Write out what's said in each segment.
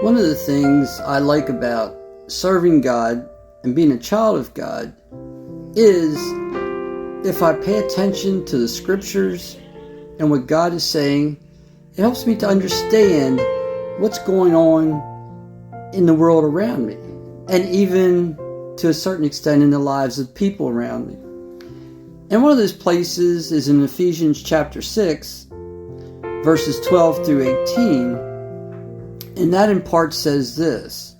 One of the things I like about serving God and being a child of God is if I pay attention to the scriptures and what God is saying, it helps me to understand what's going on in the world around me, and even to a certain extent in the lives of people around me. And one of those places is in Ephesians chapter 6, verses 12 through 18, and that in part says this: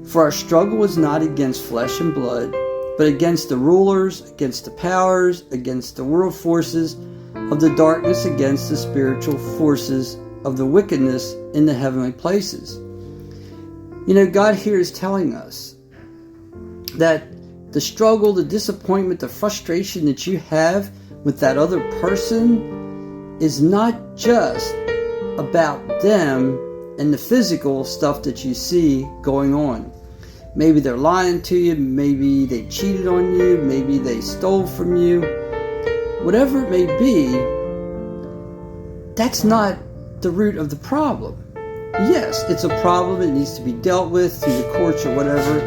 "For our struggle is not against flesh and blood, but against the rulers, against the powers, against the world forces of the darkness, against the spiritual forces of the wickedness in the heavenly places." You know, God here is telling us that the struggle, the disappointment, the frustration that you have with that other person is not just about them and the physical stuff that you see going on. Maybe they're lying to you, maybe they cheated on you, maybe they stole from you. Whatever it may be, that's not the root of the problem. Yes, it's a problem, it needs to be dealt with through the courts or whatever,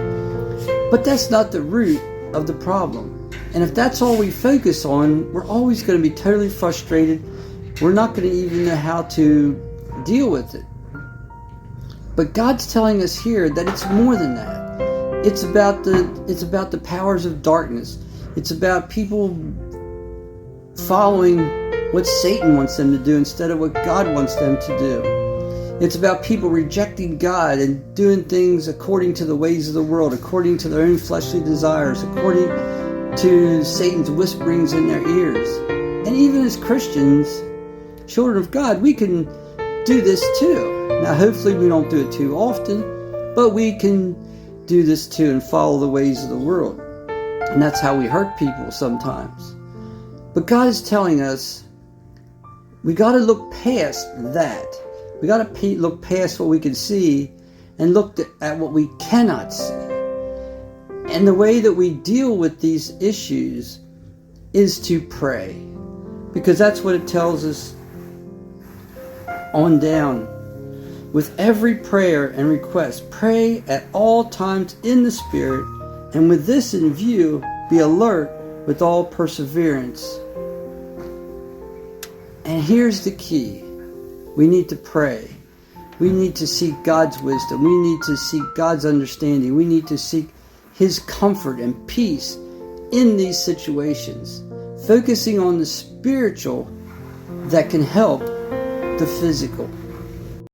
but that's not the root of the problem. And if that's all we focus on, we're always going to be totally frustrated. We're not going to even know how to deal with it. But God's telling us here that it's more than that. It's about the powers of darkness. It's about people following what Satan wants them to do instead of what God wants them to do. It's about people rejecting God and doing things according to the ways of the world, according to their own fleshly desires, according to Satan's whisperings in their ears. And even as Christians, children of God, we can do this too. Now, hopefully we don't do it too often, but we can do this too and follow the ways of the world. And that's how we hurt people sometimes. But God is telling us we got to look past that. We got to look past what we can see and look at what we cannot see. And the way that we deal with these issues is to pray, because that's what it tells us on down. With every prayer and request, pray at all times in the Spirit, and with this in view, be alert with all perseverance. And here's the key. We need to pray. We need to seek God's wisdom. We need to seek God's understanding. We need to seek His comfort and peace in these situations, focusing on the spiritual that can help the physical.